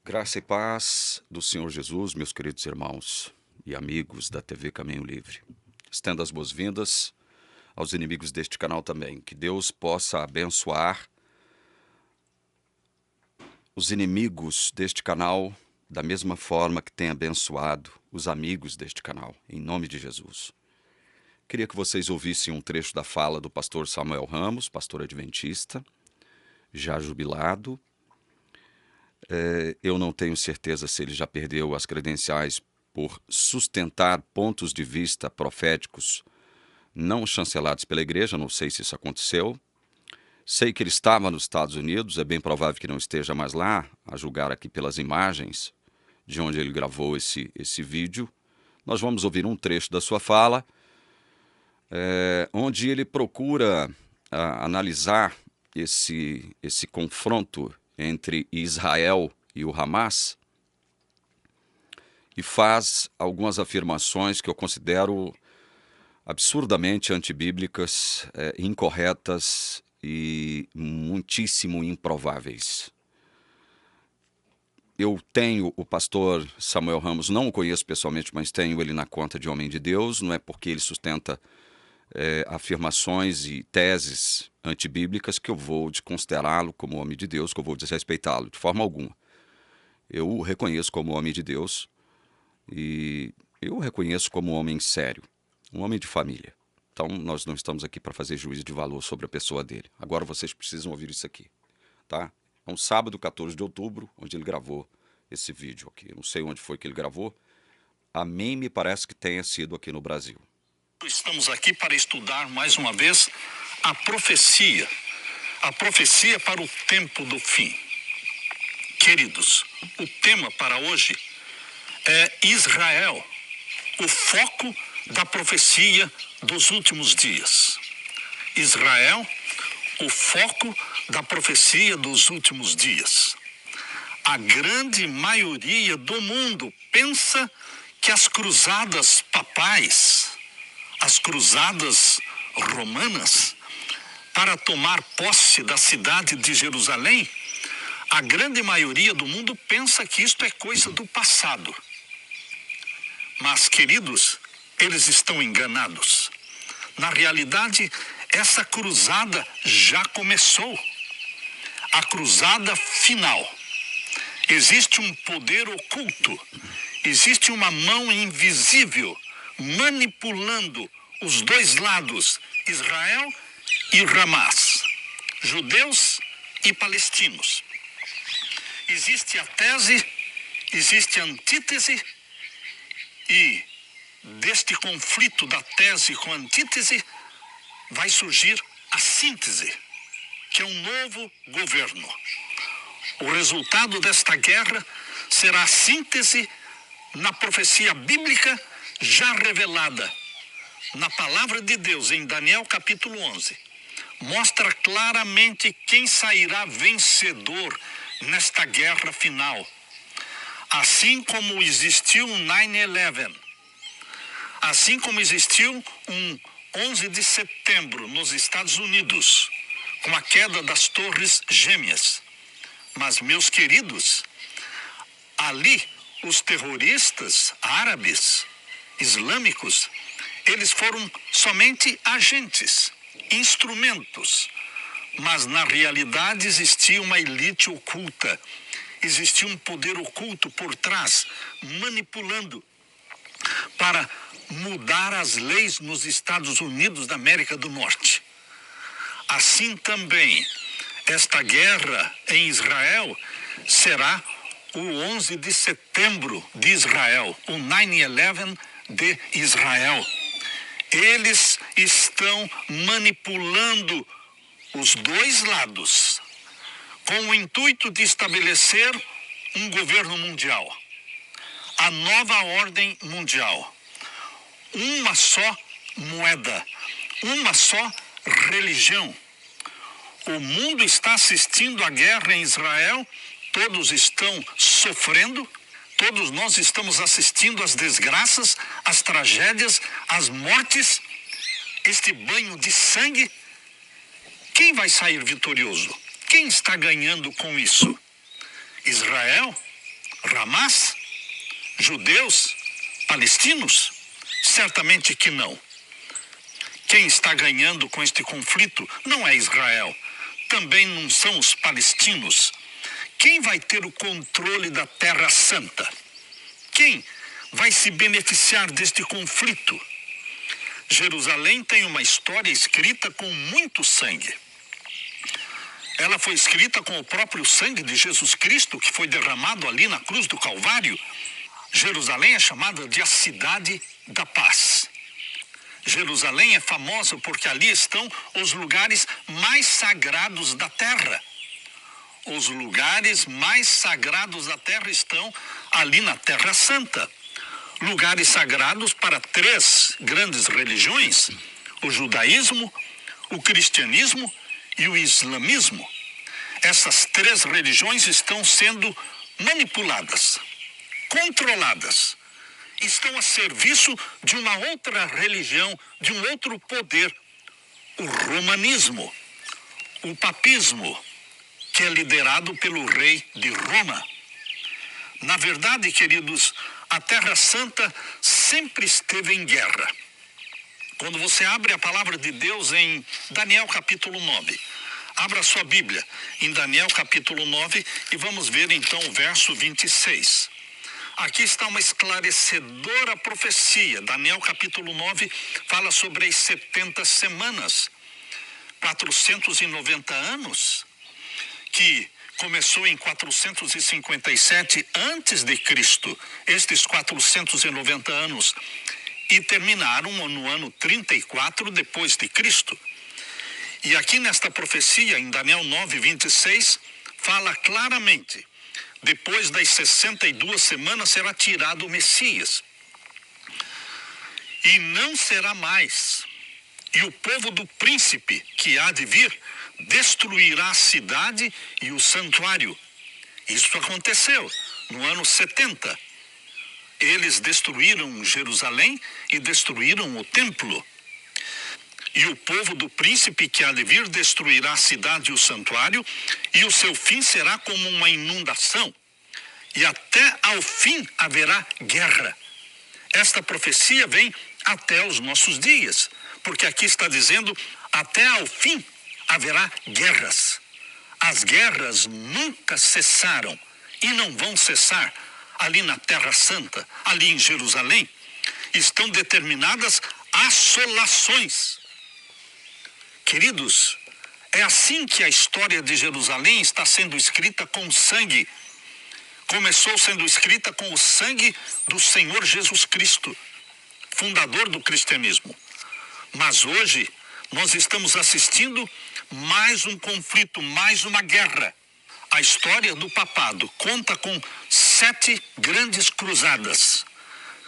Graça e paz do Senhor Jesus, meus queridos irmãos e amigos da TV Caminho Livre. Estendo as boas-vindas aos inimigos deste canal também. Que Deus possa abençoar os inimigos deste canal da mesma forma que tem abençoado os amigos deste canal, em nome de Jesus. Queria que vocês ouvissem um trecho da fala do pastor Samuel Ramos, pastor adventista, já jubilado. Eu não tenho certeza se ele já perdeu as credenciais por sustentar pontos de vista proféticos não chancelados pela igreja, não sei se isso aconteceu. Sei que ele estava nos Estados Unidos, é bem provável que não esteja mais lá, a julgar aqui pelas imagens de onde ele gravou esse vídeo. Nós vamos ouvir um trecho da sua fala, onde ele procura analisar esse confronto entre Israel e o Hamas e faz algumas afirmações que eu considero absurdamente antibíblicas, incorretas e muitíssimo improváveis. Eu tenho o pastor Samuel Ramos, não o conheço pessoalmente, mas tenho ele na conta de homem de Deus. Não é porque ele sustenta afirmações e teses antibíblicas que eu vou desconsiderá-lo como homem de Deus, que eu vou desrespeitá-lo, de forma alguma. Eu o reconheço como homem de Deus e eu o reconheço como homem sério, um homem de família. Então nós não estamos aqui para fazer juízo de valor sobre a pessoa dele. Agora vocês precisam ouvir isso aqui, tá? É um sábado, 14 de outubro, onde ele gravou esse vídeo aqui. Eu não sei onde foi que ele gravou. A mim me parece que tenha sido aqui no Brasil. Estamos aqui para estudar mais uma vez a profecia para o tempo do fim. Queridos, o tema para hoje é Israel, o foco da profecia dos últimos dias. Israel, o foco da profecia dos últimos dias. A grande maioria do mundo pensa que as cruzadas papais, as cruzadas romanas, para tomar posse da cidade de Jerusalém, a grande maioria do mundo pensa que isto é coisa do passado. Mas, queridos, eles estão enganados. Na realidade, essa cruzada já começou. A cruzada final. Existe um poder oculto, existe uma mão invisível manipulando os dois lados, Israel e Hamas, judeus e palestinos. Existe a tese, existe a antítese, e deste conflito da tese com a antítese vai surgir a síntese, que é um novo governo. O resultado desta guerra será a síntese na profecia bíblica já revelada na palavra de Deus em Daniel capítulo 11. Mostra claramente quem sairá vencedor nesta guerra final. Assim como existiu um 9/11, assim como existiu um 11 de setembro nos Estados Unidos, com a queda das Torres Gêmeas. Mas, meus queridos, ali os terroristas árabes, islâmicos, eles foram somente agentes, instrumentos. Mas, na realidade, existia uma elite oculta, existia um poder oculto por trás, manipulando para mudar as leis nos Estados Unidos da América do Norte. Assim também, esta guerra em Israel será o 11 de setembro de Israel, o 9/11 de Israel. Eles estão manipulando os dois lados com o intuito de estabelecer um governo mundial, a nova ordem mundial, uma só moeda, uma só religião. O mundo está assistindo à guerra em Israel, todos estão sofrendo, todos nós estamos assistindo às desgraças, às tragédias, às mortes, este banho de sangue. Quem vai sair vitorioso? Quem está ganhando com isso? Israel Hamas? Judeus? Palestinos? Certamente que não. Quem está ganhando com este conflito não é Israel, também não são os palestinos. Quem vai ter o controle da Terra Santa? Quem vai se beneficiar deste conflito? Jerusalém tem uma história escrita com muito sangue. Ela foi escrita com o próprio sangue de Jesus Cristo, que foi derramado ali na cruz do Calvário. Jerusalém é chamada de a cidade da paz. Jerusalém é famosa porque ali estão os lugares mais sagrados da terra. Os lugares mais sagrados da terra estão ali na Terra Santa. Lugares sagrados para 3 grandes religiões: o judaísmo, o cristianismo e o islamismo. Essas 3 religiões estão sendo manipuladas, controladas, estão a serviço de uma outra religião, de um outro poder, o romanismo, o papismo, que é liderado pelo rei de Roma. Na verdade, queridos, a Terra Santa sempre esteve em guerra. Quando você abre a palavra de Deus em Daniel capítulo 9, abra sua Bíblia em Daniel capítulo 9 e vamos ver então o verso 26. Aqui está uma esclarecedora profecia. Daniel capítulo 9 fala sobre as 70 semanas, 490 anos, que começou em 457 antes de Cristo, estes 490 anos, e terminaram no ano 34 depois de Cristo. E aqui nesta profecia, em Daniel 9, 26, fala claramente: depois das 62 semanas será tirado o Messias, e não será mais. E o povo do príncipe que há de vir destruirá a cidade e o santuário. Isso aconteceu no ano 70. Eles destruíram Jerusalém e destruíram o templo. E o povo do príncipe que há de vir destruirá a cidade e o santuário, e o seu fim será como uma inundação. E até ao fim haverá guerra. Esta profecia vem até os nossos dias, porque aqui está dizendo: até ao fim haverá guerras. As guerras nunca cessaram e não vão cessar ali na Terra Santa, ali em Jerusalém. Estão determinadas assolações. Queridos, é assim que a história de Jerusalém está sendo escrita com sangue. Começou sendo escrita com o sangue do Senhor Jesus Cristo, fundador do cristianismo. Mas hoje nós estamos assistindo mais um conflito, mais uma guerra. A história do papado conta com 7 grandes cruzadas.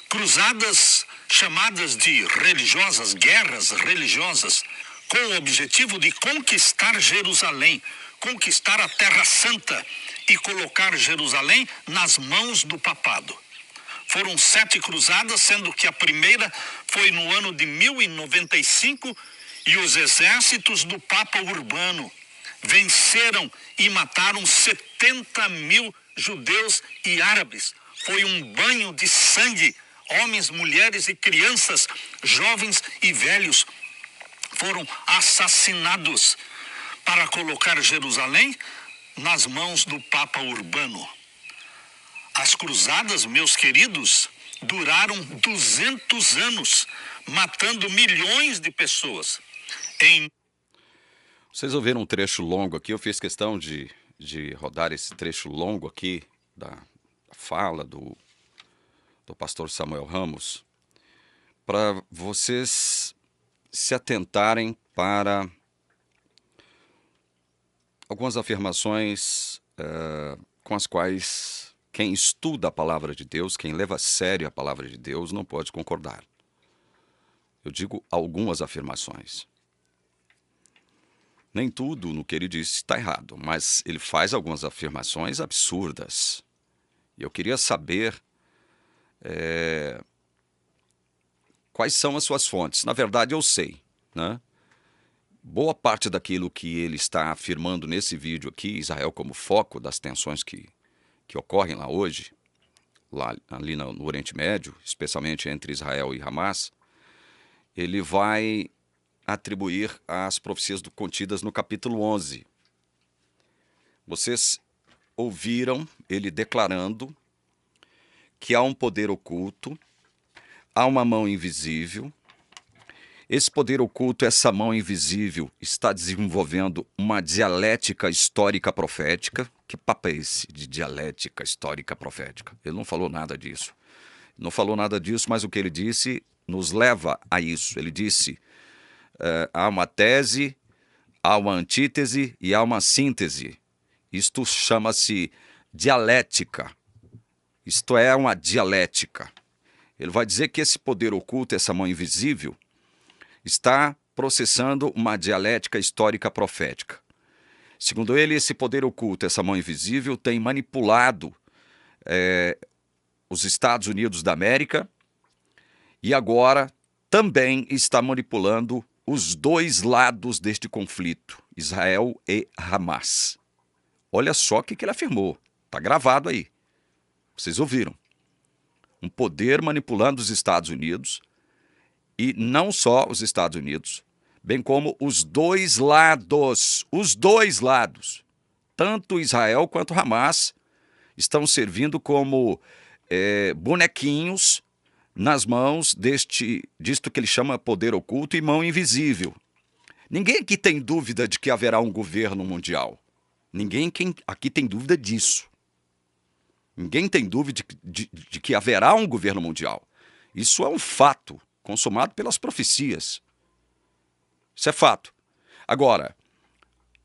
Cruzadas chamadas de religiosas, guerras religiosas, com o objetivo de conquistar Jerusalém, conquistar a Terra Santa e colocar Jerusalém nas mãos do papado. Foram 7 cruzadas, sendo que a primeira foi no ano de 1095, e os exércitos do Papa Urbano venceram e mataram 70.000 judeus e árabes. Foi um banho de sangue. Homens, mulheres e crianças, jovens e velhos foram assassinados para colocar Jerusalém nas mãos do Papa Urbano. As cruzadas, meus queridos, duraram 200 anos, matando milhões de pessoas. Vocês ouviram um trecho longo aqui, eu fiz questão de rodar esse trecho longo aqui da fala do pastor Samuel Ramos, para vocês se atentarem para algumas afirmações com as quais quem estuda a palavra de Deus, quem leva a sério a palavra de Deus, não pode concordar. Eu digo algumas afirmações. Nem tudo no que ele disse está errado, mas ele faz algumas afirmações absurdas. E eu queria saber quais são as suas fontes. Na verdade, eu sei, né? Boa parte daquilo que ele está afirmando nesse vídeo aqui, Israel como foco das tensões que ocorrem lá hoje, lá, ali no Oriente Médio, especialmente entre Israel e Hamas, ele vai atribuir as profecias contidas no capítulo 11. Vocês ouviram ele declarando que há um poder oculto, há uma mão invisível. Esse poder oculto, essa mão invisível, está desenvolvendo uma dialética histórica profética. Que papo é esse de dialética histórica profética? Ele não falou nada disso. Não falou nada disso, mas o que ele disse nos leva a isso. Ele disse, há uma tese, há uma antítese e há uma síntese. Isto chama-se dialética. Isto é uma dialética. Ele vai dizer que esse poder oculto, essa mão invisível, está processando uma dialética histórica profética. Segundo ele, esse poder oculto, essa mão invisível, tem manipulado os Estados Unidos da América e agora também está manipulando os dois lados deste conflito, Israel e Hamas. Olha só o que ele afirmou. Está gravado aí. Vocês ouviram. Um poder manipulando os Estados Unidos, e não só os Estados Unidos, bem como os dois lados, tanto Israel quanto Hamas, estão servindo como bonequinhos nas mãos disto que ele chama poder oculto e mão invisível. Ninguém aqui tem dúvida de que haverá um governo mundial. Ninguém aqui tem dúvida disso. Ninguém tem dúvida de que haverá um governo mundial. Isso é um fato consumado pelas profecias. Isso é fato. Agora,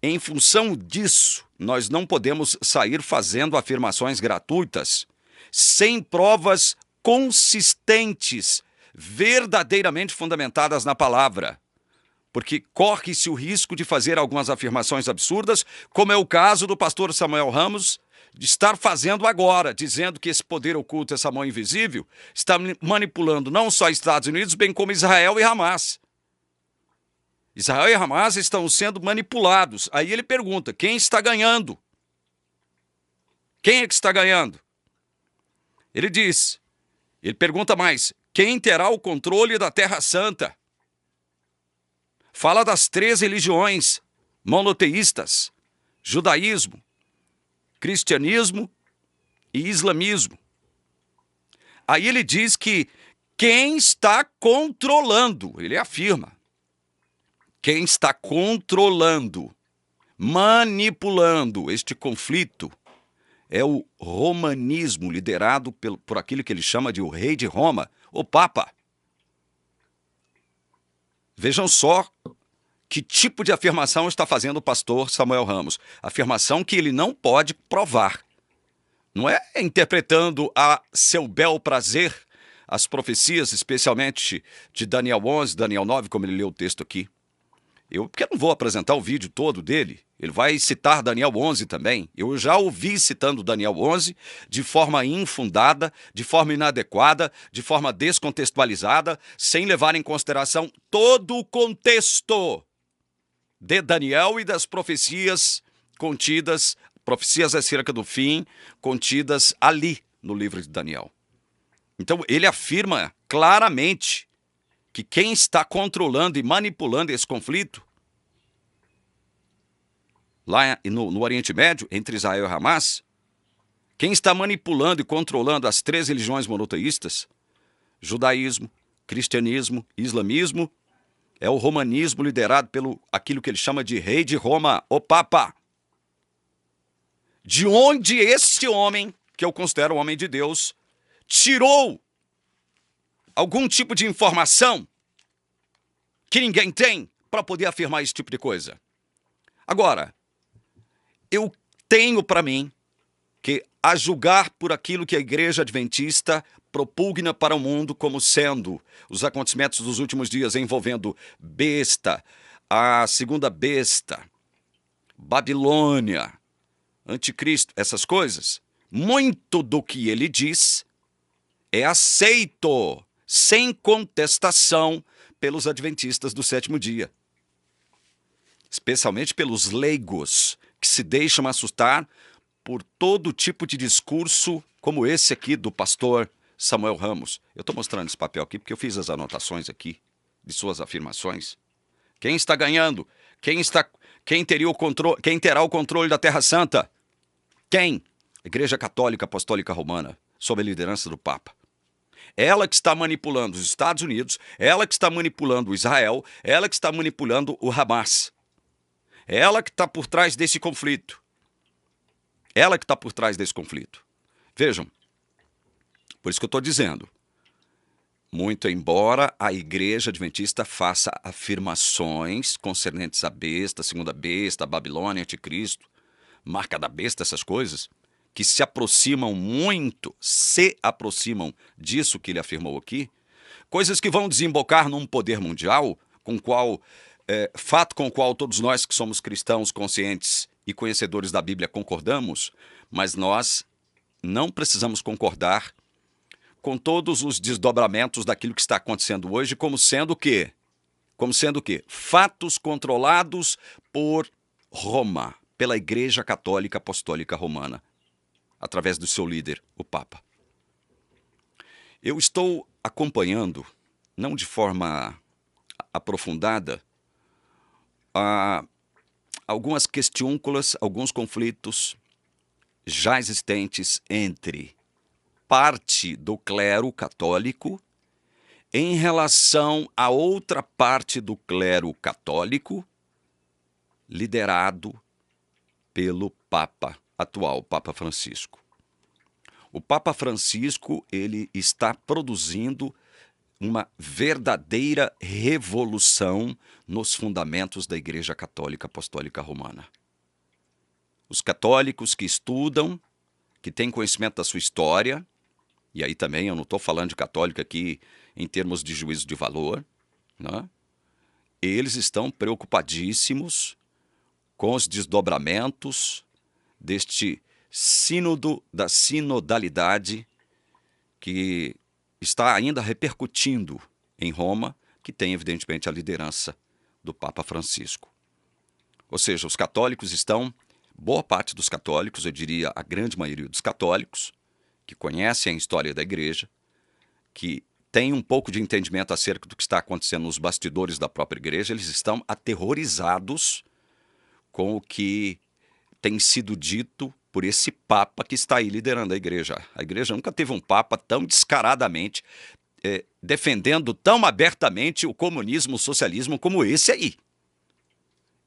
em função disso, nós não podemos sair fazendo afirmações gratuitas sem provas consistentes, verdadeiramente fundamentadas na palavra. Porque corre-se o risco de fazer algumas afirmações absurdas, como é o caso do pastor Samuel Ramos, de estar fazendo agora, dizendo que esse poder oculto, essa mão invisível, está manipulando não só Estados Unidos, bem como Israel e Hamas. Israel e Hamas estão sendo manipulados. Aí ele pergunta, quem está ganhando? Quem é que está ganhando? Ele pergunta mais, quem terá o controle da Terra Santa? Fala das 3 religiões monoteístas, judaísmo, cristianismo e islamismo. Aí ele diz que quem está controlando, ele afirma, quem está controlando, manipulando este conflito é o romanismo, liderado por aquilo que ele chama de o rei de Roma, o Papa. Vejam só que tipo de afirmação está fazendo o pastor Samuel Ramos. Afirmação que ele não pode provar. Não é interpretando a seu bel prazer as profecias, especialmente de Daniel 11, Daniel 9, como ele leu o texto aqui. Porque eu não vou apresentar o vídeo todo dele. Ele vai citar Daniel 11 também. Eu já ouvi citando Daniel 11 de forma infundada, de forma inadequada, de forma descontextualizada, sem levar em consideração todo o contexto de Daniel e das profecias contidas, profecias acerca do fim, contidas ali no livro de Daniel. Então ele afirma claramente que quem está controlando e manipulando esse conflito, lá no Oriente Médio, entre Israel e Hamas, quem está manipulando e controlando as 3 religiões monoteístas, judaísmo, cristianismo, islamismo, é o romanismo liderado pelo aquilo que ele chama de rei de Roma, o Papa. De onde esse homem, que eu considero um homem de Deus, tirou algum tipo de informação que ninguém tem para poder afirmar esse tipo de coisa? Agora, eu tenho para mim que, a julgar por aquilo que a Igreja Adventista propugna para o mundo como sendo os acontecimentos dos últimos dias envolvendo besta, a segunda besta, Babilônia, anticristo, essas coisas, muito do que ele diz é aceito sem contestação pelos adventistas do 7º dia. Especialmente pelos leigos que se deixam assustar por todo tipo de discurso como esse aqui do pastor Samuel Ramos. Eu estou mostrando esse papel aqui porque eu fiz as anotações aqui de suas afirmações. Quem está ganhando? Quem terá o controle da Terra Santa? Quem? A Igreja Católica Apostólica Romana, sob a liderança do Papa. Ela que está manipulando os Estados Unidos, ela que está manipulando Israel, ela que está manipulando o Hamas. Ela que está por trás desse conflito. Ela que está por trás desse conflito. Vejam, por isso que eu estou dizendo, muito embora a Igreja Adventista faça afirmações concernentes à besta, segunda besta, a Babilônia, Anticristo, marca da besta, essas coisas, que se aproximam disso que ele afirmou aqui, coisas que vão desembocar num poder mundial, fato com o qual todos nós que somos cristãos conscientes e conhecedores da Bíblia concordamos, mas nós não precisamos concordar com todos os desdobramentos daquilo que está acontecendo hoje, como sendo o quê? Como sendo o quê? Fatos controlados por Roma, pela Igreja Católica Apostólica Romana, através do seu líder, o Papa. Eu estou acompanhando, não de forma aprofundada, algumas questiúnculas, alguns conflitos já existentes entre parte do clero católico em relação a outra parte do clero católico liderado pelo Papa atual, Papa Francisco. O Papa Francisco, ele está produzindo uma verdadeira revolução nos fundamentos da Igreja Católica Apostólica Romana. Os católicos que estudam, que têm conhecimento da sua história, e aí também eu não estou falando de católico aqui em termos de juízo de valor, né? Eles estão preocupadíssimos com os desdobramentos deste sínodo da sinodalidade que está ainda repercutindo em Roma, que tem evidentemente a liderança do Papa Francisco. Ou seja, os católicos estão, boa parte dos católicos, eu diria a grande maioria dos católicos, que conhecem a história da igreja, que têm um pouco de entendimento acerca do que está acontecendo nos bastidores da própria igreja, eles estão aterrorizados com o que tem sido dito por esse Papa que está aí liderando a igreja. A igreja nunca teve um Papa tão descaradamente, defendendo tão abertamente o comunismo, o socialismo como esse aí.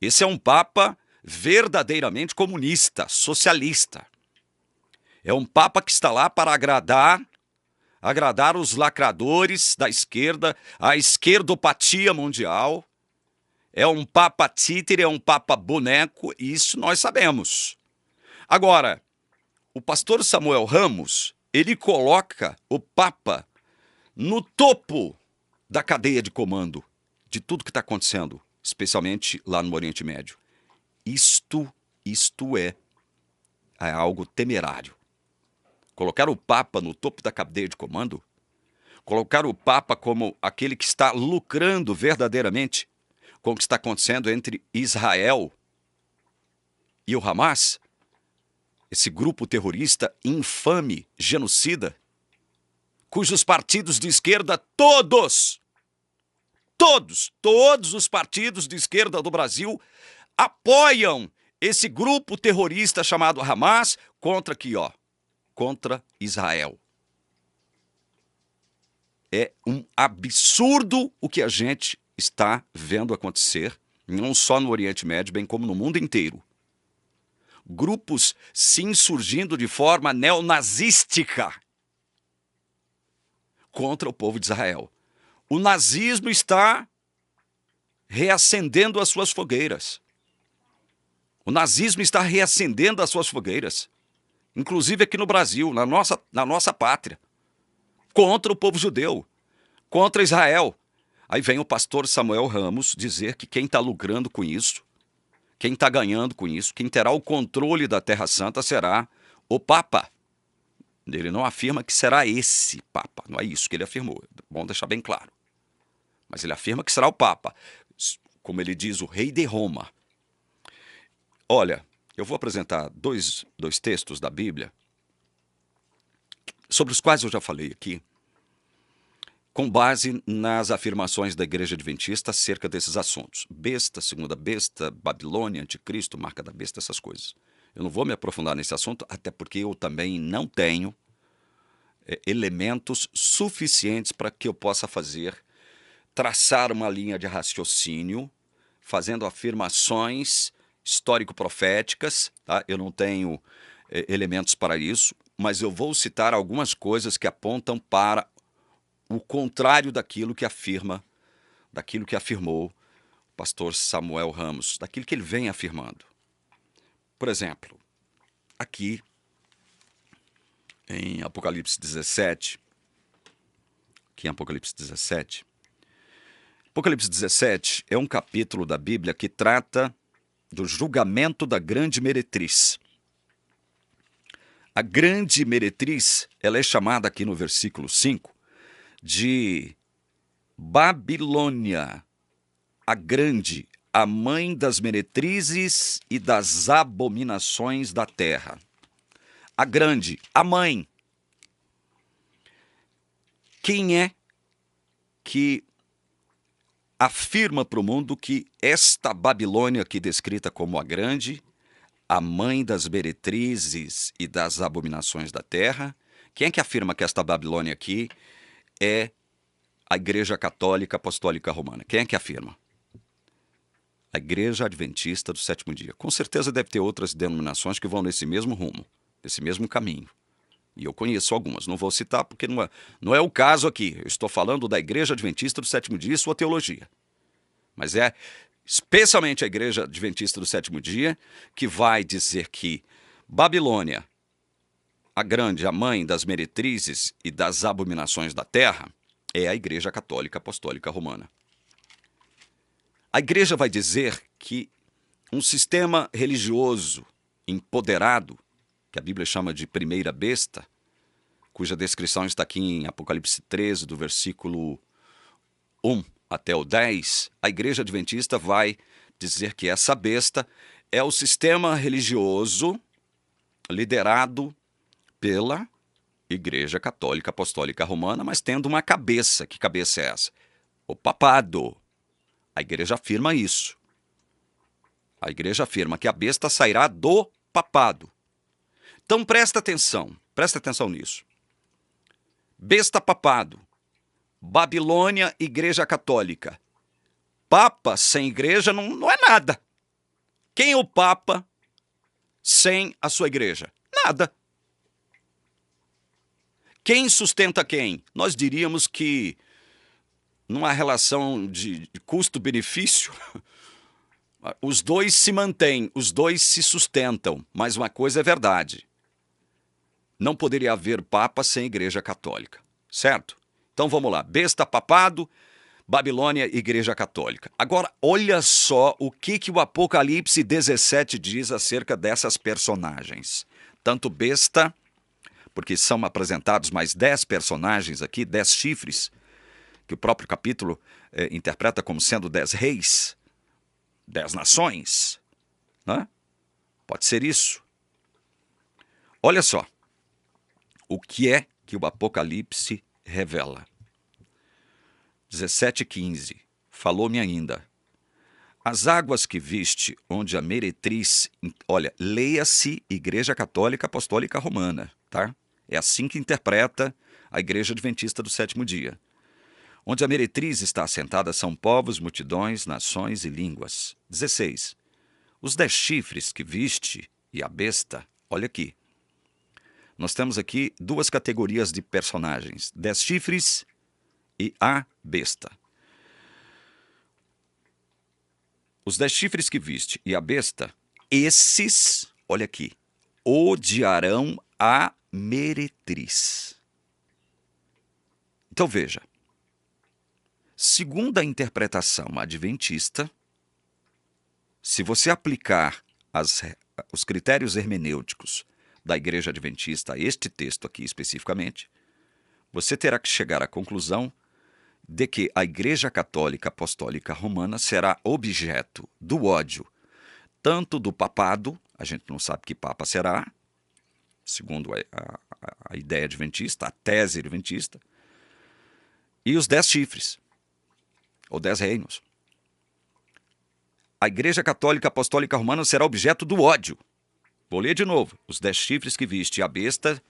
Esse é um Papa verdadeiramente comunista, socialista. É um Papa que está lá para agradar os lacradores da esquerda, a esquerdopatia mundial. É um Papa títere, é um Papa boneco, e isso nós sabemos. Agora, o pastor Samuel Ramos, ele coloca o Papa no topo da cadeia de comando de tudo que está acontecendo, especialmente lá no Oriente Médio. Isto é algo temerário. Colocar o Papa no topo da cadeia de comando, colocar o Papa como aquele que está lucrando verdadeiramente com o que está acontecendo entre Israel e o Hamas, esse grupo terrorista infame, genocida, cujos partidos de esquerda todos os partidos de esquerda do Brasil apoiam esse grupo terrorista chamado Hamas contra Israel. É um absurdo o que a gente está vendo acontecer, não só no Oriente Médio, bem como no mundo inteiro. Grupos se insurgindo de forma neonazística contra o povo de Israel. O nazismo está reacendendo as suas fogueiras. O nazismo está reacendendo as suas fogueiras, inclusive aqui no Brasil, na nossa pátria, contra o povo judeu, contra Israel. Aí vem o pastor Samuel Ramos dizer que quem está lucrando com isso, quem está ganhando com isso, quem terá o controle da Terra Santa será o Papa. Ele não afirma que será esse Papa, não é isso que ele afirmou, bom deixar bem claro. Mas ele afirma que será o Papa, como ele diz, o rei de Roma. Olha, eu vou apresentar dois textos da Bíblia, sobre os quais eu já falei aqui, com base nas afirmações da Igreja Adventista acerca desses assuntos. Besta, segunda besta, Babilônia, anticristo, marca da besta, essas coisas. Eu não vou me aprofundar nesse assunto, até porque eu também não tenho elementos suficientes para que eu possa traçar uma linha de raciocínio, fazendo afirmações histórico-proféticas, tá? Eu não tenho elementos para isso, mas eu vou citar algumas coisas que apontam para o contrário daquilo que afirmou o pastor Samuel Ramos, daquilo que ele vem afirmando. Por exemplo, aqui em Apocalipse 17, Apocalipse 17 é um capítulo da Bíblia que trata do julgamento da grande meretriz. A grande meretriz, ela é chamada aqui no versículo 5 de Babilônia, a grande, a mãe das meretrizes e das abominações da terra. A grande, a mãe. Quem é que afirma para o mundo que esta Babilônia aqui descrita como a grande, a mãe das meretrizes e das abominações da terra, quem é que afirma que esta Babilônia aqui é a Igreja Católica Apostólica Romana? Quem é que afirma? A Igreja Adventista do Sétimo Dia. Com certeza deve ter outras denominações que vão nesse mesmo rumo, nesse mesmo caminho. E eu conheço algumas, não vou citar porque não é o caso aqui. Eu estou falando da Igreja Adventista do Sétimo Dia e sua teologia. Mas é especialmente a Igreja Adventista do Sétimo Dia que vai dizer que Babilônia, a grande, a mãe das meretrizes e das abominações da terra, é a Igreja Católica Apostólica Romana. A igreja vai dizer que um sistema religioso empoderado, que a Bíblia chama de primeira besta, cuja descrição está aqui em Apocalipse 13, do versículo 1 até o 10, a Igreja Adventista vai dizer que essa besta é o sistema religioso liderado pela Igreja Católica Apostólica Romana, mas tendo uma cabeça. Que cabeça é essa? O papado. A igreja afirma isso. A igreja afirma que a besta sairá do papado. Então presta atenção nisso. Besta, papado. Babilônia, Igreja Católica. Papa sem igreja não é nada. Quem é o Papa sem a sua igreja? Nada. Quem sustenta quem? Nós diríamos que, numa relação de custo-benefício, os dois se mantêm, os dois se sustentam. Mas uma coisa é verdade. Não poderia haver Papa sem Igreja Católica, certo? Então vamos lá. Besta, papado, Babilônia, Igreja Católica. Agora, olha só o que o Apocalipse 17 diz acerca dessas personagens. Tanto besta, porque são apresentados mais 10 personagens aqui, 10 chifres, que o próprio capítulo interpreta como sendo 10 reis, 10 nações, né? Pode ser isso. Olha só o que é que o Apocalipse revela. 17:15, falou-me ainda. As águas que viste, onde a meretriz... Olha, leia-se Igreja Católica Apostólica Romana, tá? É assim que interpreta a Igreja Adventista do Sétimo Dia. Onde a meretriz está assentada são povos, multidões, nações e línguas. 16. Os 10 chifres que viste e a besta, olha aqui. Nós temos aqui duas categorias de personagens. 10 chifres e a besta. Os 10 chifres que viste e a besta, esses, olha aqui, odiarão a meretriz. Então veja, segundo a interpretação adventista, se você aplicar os critérios hermenêuticos da Igreja Adventista a este texto aqui especificamente, você terá que chegar à conclusão de que a Igreja Católica Apostólica Romana será objeto do ódio tanto do papado, a gente não sabe que papa será, segundo a ideia adventista, a tese adventista, e os 10 chifres, ou 10 reinos. A Igreja Católica Apostólica Romana será objeto do ódio. Vou ler de novo. Os 10 chifres que viste, a besta,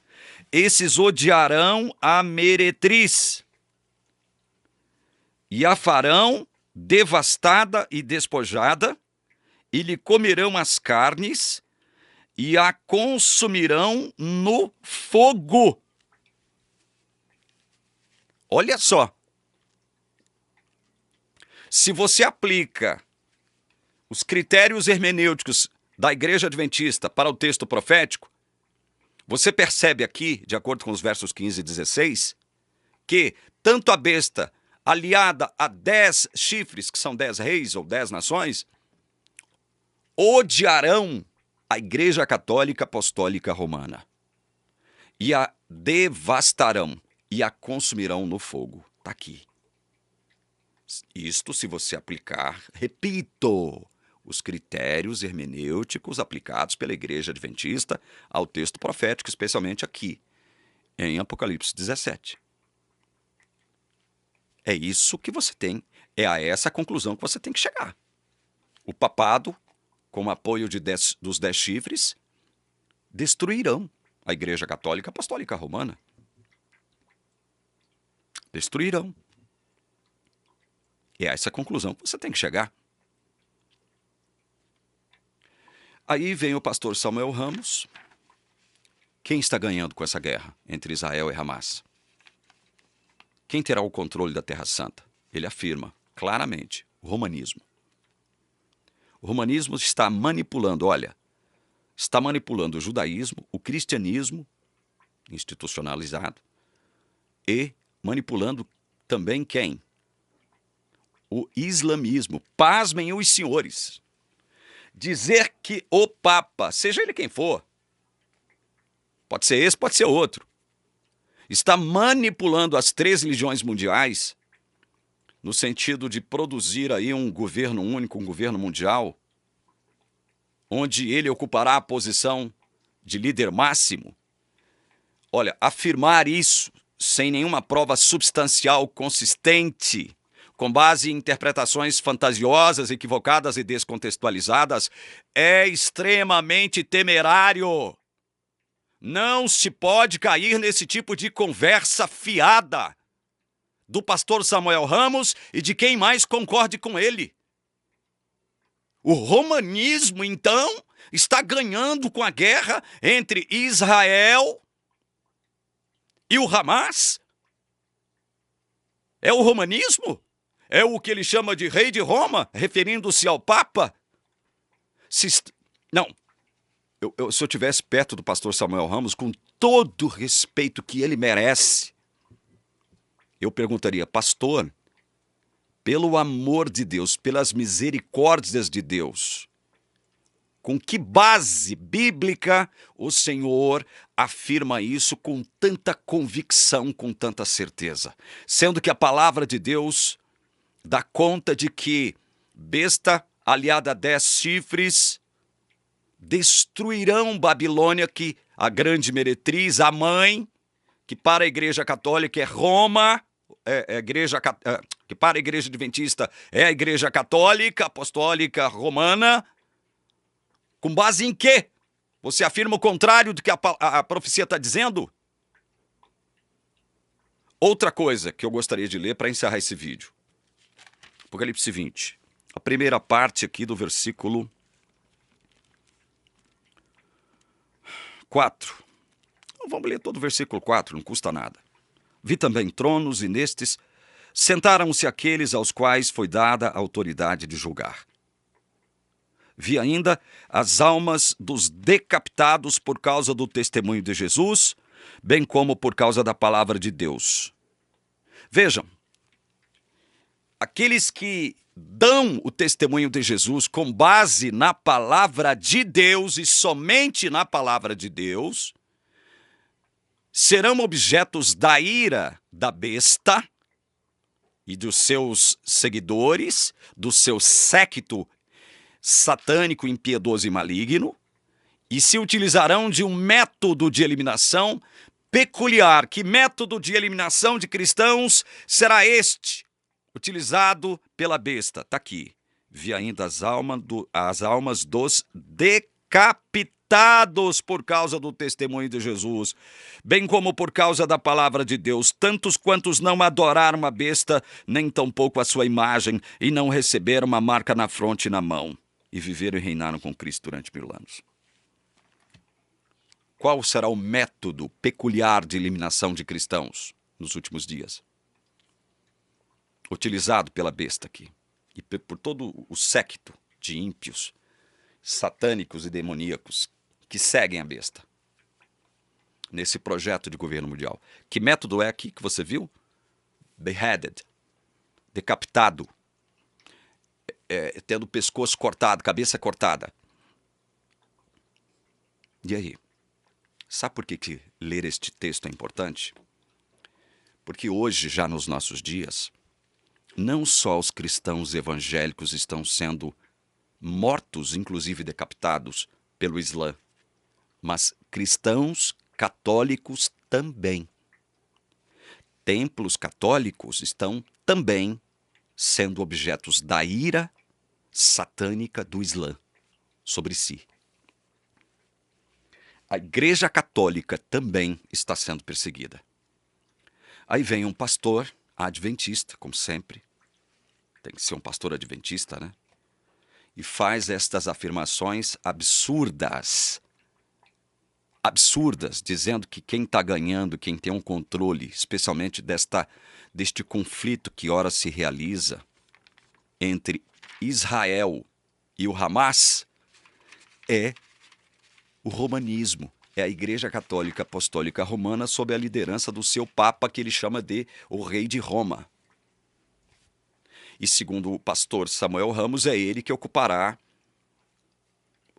esses odiarão a meretriz e a farão devastada e despojada, e lhe comerão as carnes e a consumirão no fogo. Olha só. Se você aplica os critérios hermenêuticos da Igreja Adventista para o texto profético, você percebe aqui, de acordo com os versos 15 e 16, que tanto a besta aliada a 10 chifres, que são 10 reis ou 10 nações, odiarão a Igreja Católica Apostólica Romana e a devastarão e a consumirão no fogo. Está aqui. Isto se você aplicar, repito, os critérios hermenêuticos aplicados pela Igreja Adventista ao texto profético, especialmente aqui, em Apocalipse 17. É isso que você tem, é a essa conclusão que você tem que chegar. O papado, com o apoio dos 10 chifres, destruirão a Igreja Católica Apostólica Romana. Destruirão. É essa conclusão que você tem que chegar. Aí vem o pastor Samuel Ramos. Quem está ganhando com essa guerra entre Israel e Hamas? Quem terá o controle da Terra Santa? Ele afirma claramente, o romanismo. O romanismo está manipulando, está manipulando o judaísmo, o cristianismo institucionalizado e manipulando também quem? O islamismo. Pasmem os senhores. Dizer que o Papa, seja ele quem for, pode ser esse, pode ser outro, está manipulando as 3 religiões mundiais no sentido de produzir aí um governo único, um governo mundial, onde ele ocupará a posição de líder máximo. Olha, afirmar isso sem nenhuma prova substancial consistente, com base em interpretações fantasiosas, equivocadas e descontextualizadas, é extremamente temerário. Não se pode cair nesse tipo de conversa fiada do pastor Samuel Ramos e de quem mais concorde com ele. O romanismo, então, está ganhando com a guerra entre Israel e o Hamas? É o romanismo? É o que ele chama de rei de Roma, referindo-se ao Papa? Não. Se eu estivesse perto do pastor Samuel Ramos, com todo o respeito que ele merece, eu perguntaria, pastor, pelo amor de Deus, pelas misericórdias de Deus, com que base bíblica o Senhor afirma isso com tanta convicção, com tanta certeza? Sendo que a palavra de Deus dá conta de que besta aliada a 10 chifres destruirão Babilônia, que a grande meretriz, a mãe, que para a Igreja Católica é Roma, que para a Igreja Adventista é a Igreja Católica, Apostólica Romana. Com base em quê? Você afirma o contrário do que a profecia está dizendo? Outra coisa que eu gostaria de ler para encerrar esse vídeo. Apocalipse 20. A primeira parte aqui do versículo 4. Vamos ler todo o versículo 4, não custa nada. Vi também tronos e nestes sentaram-se aqueles aos quais foi dada a autoridade de julgar. Vi ainda as almas dos decapitados por causa do testemunho de Jesus, bem como por causa da palavra de Deus. Vejam, aqueles que dão o testemunho de Jesus com base na palavra de Deus e somente na palavra de Deus, serão objetos da ira da besta e dos seus seguidores, do seu séquito satânico, impiedoso e maligno, e se utilizarão de um método de eliminação peculiar. Que método de eliminação de cristãos será este? Utilizado pela besta. Está aqui. Vi ainda as almas dos decapitados por causa do testemunho de Jesus, bem como por causa da palavra de Deus, tantos quantos não adoraram a besta, nem tampouco a sua imagem, e não receberam uma marca na fronte e na mão, e viveram e reinaram com Cristo durante 1000 anos. Qual será o método peculiar de eliminação de cristãos nos últimos dias? Utilizado pela besta aqui, e por todo o séquito de ímpios, satânicos e demoníacos que seguem a besta nesse projeto de governo mundial. Que método é aqui que você viu? Beheaded, decapitado, tendo o pescoço cortado, cabeça cortada. E aí? Sabe por que ler este texto é importante? Porque hoje, já nos nossos dias, não só os cristãos evangélicos estão sendo mortos, inclusive decapitados, pelo Islã, mas cristãos católicos também. Templos católicos estão também sendo objetos da ira satânica do Islã sobre si. A Igreja Católica também está sendo perseguida. Aí vem um pastor adventista, como sempre. Tem que ser um pastor adventista, né? E faz estas afirmações absurdas. Absurdas, dizendo que quem está ganhando, quem tem um controle, especialmente deste conflito que ora se realiza entre Israel e o Hamas, é o romanismo, é a Igreja Católica Apostólica Romana sob a liderança do seu Papa, que ele chama de o Rei de Roma. E segundo o pastor Samuel Ramos, é ele que ocupará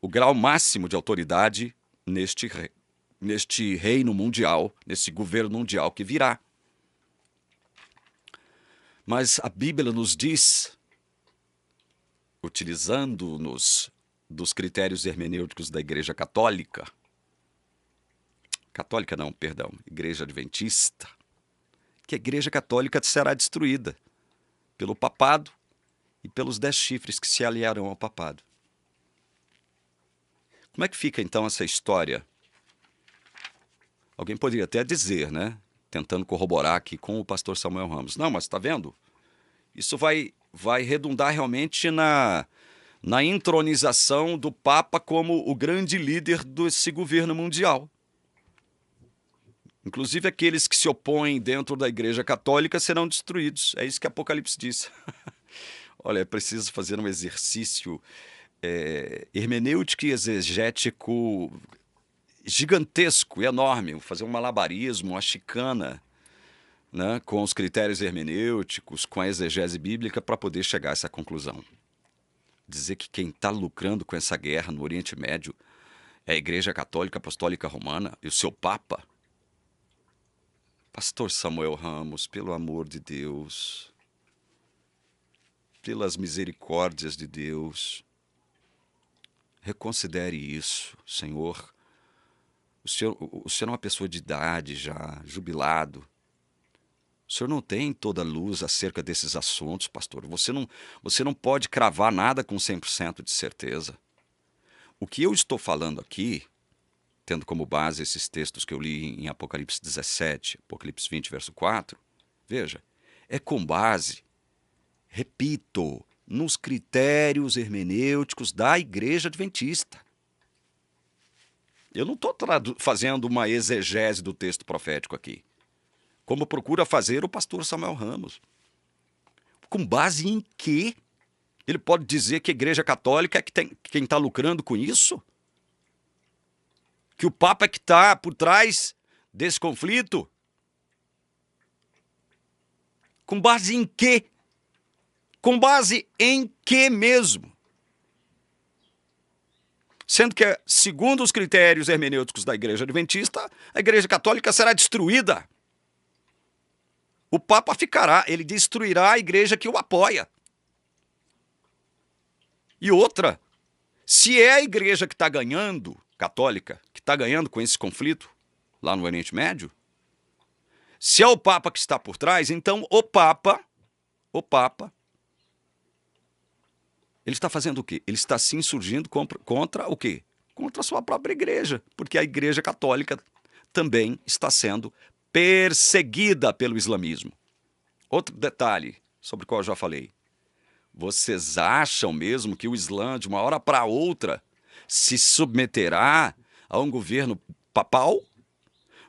o grau máximo de autoridade neste reino mundial, nesse governo mundial que virá. Mas a Bíblia nos diz, utilizando-nos dos critérios hermenêuticos da Igreja Católica, Igreja Adventista, que a Igreja Católica será destruída pelo papado e pelos 10 chifres que se aliarão ao papado. Como é que fica então essa história? Alguém poderia até dizer, né, tentando corroborar aqui com o pastor Samuel Ramos, não, mas está vendo? Isso vai redundar realmente na entronização do Papa como o grande líder desse governo mundial. Inclusive aqueles que se opõem dentro da Igreja Católica serão destruídos. É isso que Apocalipse diz. Olha, é preciso fazer um exercício hermenêutico e exegético gigantesco e enorme. Fazer um malabarismo, uma chicana, né, com os critérios hermenêuticos, com a exegese bíblica para poder chegar a essa conclusão. Dizer que quem está lucrando com essa guerra no Oriente Médio é a Igreja Católica Apostólica Romana e o seu Papa. Pastor Samuel Ramos, pelo amor de Deus, pelas misericórdias de Deus, reconsidere isso, Senhor. O senhor é uma pessoa de idade já, jubilado. O senhor não tem toda a luz acerca desses assuntos, pastor. Você não pode cravar nada com 100% de certeza. O que eu estou falando aqui, tendo como base esses textos que eu li em Apocalipse 17, Apocalipse 20, verso 4, veja, é com base, repito, nos critérios hermenêuticos da Igreja Adventista. Eu não estou fazendo uma exegese do texto profético aqui, como procura fazer o pastor Samuel Ramos. Com base em quê? Ele pode dizer que a Igreja Católica é quem está lucrando com isso? Que o Papa é que está por trás desse conflito? Com base em quê? Com base em quê mesmo? Sendo que, segundo os critérios hermenêuticos da Igreja Adventista, a Igreja Católica será destruída. O Papa ficará, ele destruirá a igreja que o apoia. E outra, Se é a igreja que está ganhando, católica, que está ganhando com esse conflito lá no Oriente Médio, se é o Papa que está por trás, então o Papa, ele está fazendo o quê? Ele está se insurgindo contra o quê? Contra a sua própria igreja, porque a igreja católica também está sendo perseguida pelo islamismo. Outro detalhe sobre o qual eu já falei. Vocês acham mesmo que o Islã, de uma hora para outra, se submeterá a um governo papal?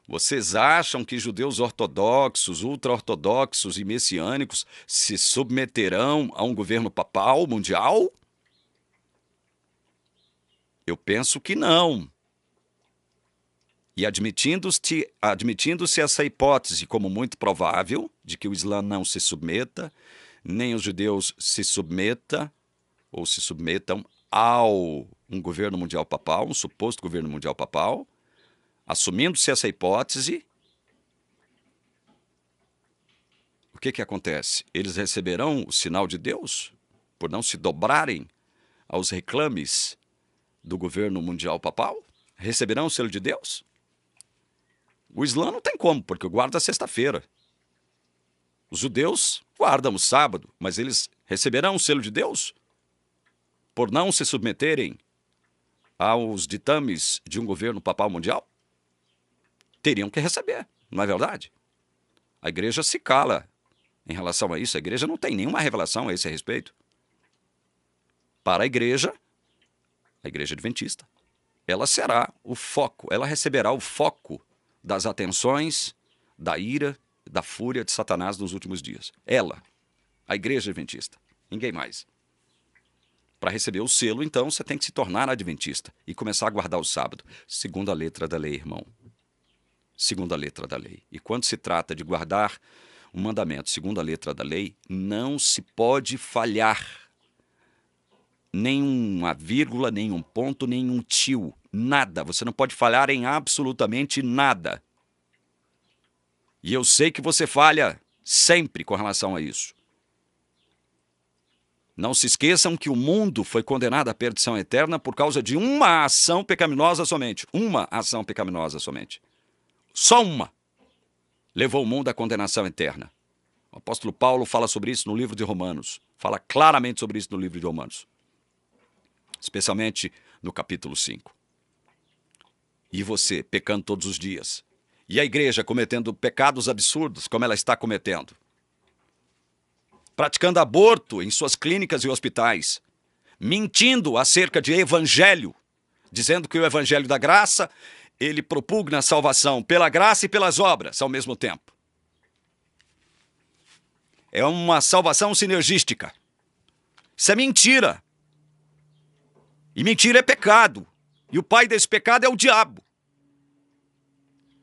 Vocês acham que judeus ortodoxos, ultra-ortodoxos e messiânicos se submeterão a um governo papal mundial? Eu penso que não. E admitindo-se essa hipótese como muito provável, de que o Islã não se submeta, nem os judeus se submetam a um governo mundial papal, um suposto governo mundial papal, assumindo-se essa hipótese, o que acontece? Eles receberão o sinal de Deus por não se dobrarem aos reclames do governo mundial papal? Receberão o selo de Deus? O Islã não tem como, porque guarda a sexta-feira. Os judeus guardam o sábado, mas eles receberão o selo de Deus por não se submeterem aos ditames de um governo papal mundial? Teriam que receber, não é verdade? A igreja se cala em relação a isso. A igreja não tem nenhuma revelação a esse respeito. Para a igreja adventista, ela será o foco, ela receberá o foco das atenções, da ira, da fúria de Satanás nos últimos dias. Ela, a igreja adventista, ninguém mais. Para receber o selo, então, você tem que se tornar adventista e começar a guardar o sábado, segundo a letra da lei, irmão. Segundo a letra da lei. E quando se trata de guardar um mandamento segundo a letra da lei, não se pode falhar. Nenhuma vírgula, nenhum ponto, nenhum tio, nada. Você não pode falhar em absolutamente nada. E eu sei que você falha sempre com relação a isso. Não se esqueçam que o mundo foi condenado à perdição eterna por causa de uma ação pecaminosa somente. Uma ação pecaminosa somente. Só uma levou o mundo à condenação eterna. O apóstolo Paulo fala sobre isso no livro de Romanos. Fala claramente sobre isso no livro de Romanos. Especialmente no capítulo 5. E você, pecando todos os dias. E a igreja cometendo pecados absurdos, como ela está cometendo. Praticando aborto em suas clínicas e hospitais. Mentindo acerca de evangelho. Dizendo que o evangelho da graça, ele propugna a salvação pela graça e pelas obras ao mesmo tempo. É uma salvação sinergística. Isso é mentira. E mentira é pecado. E o pai desse pecado é o diabo.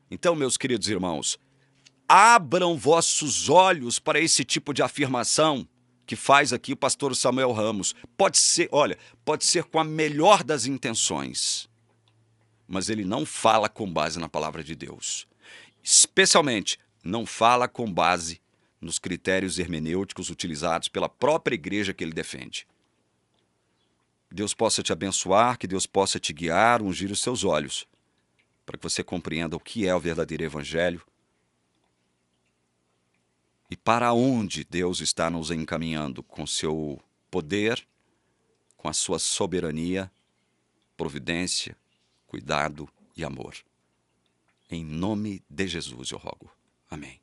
Então, meus queridos irmãos, abram vossos olhos para esse tipo de afirmação que faz aqui o pastor Samuel Ramos. Pode ser, olha, pode ser com a melhor das intenções, mas ele não fala com base na palavra de Deus. Especialmente, não fala com base nos critérios hermenêuticos utilizados pela própria igreja que ele defende. Deus possa te abençoar, que Deus possa te guiar, ungir os seus olhos, para que você compreenda o que é o verdadeiro evangelho e para onde Deus está nos encaminhando com seu poder, com a sua soberania, providência, cuidado e amor. Em nome de Jesus eu rogo. Amém.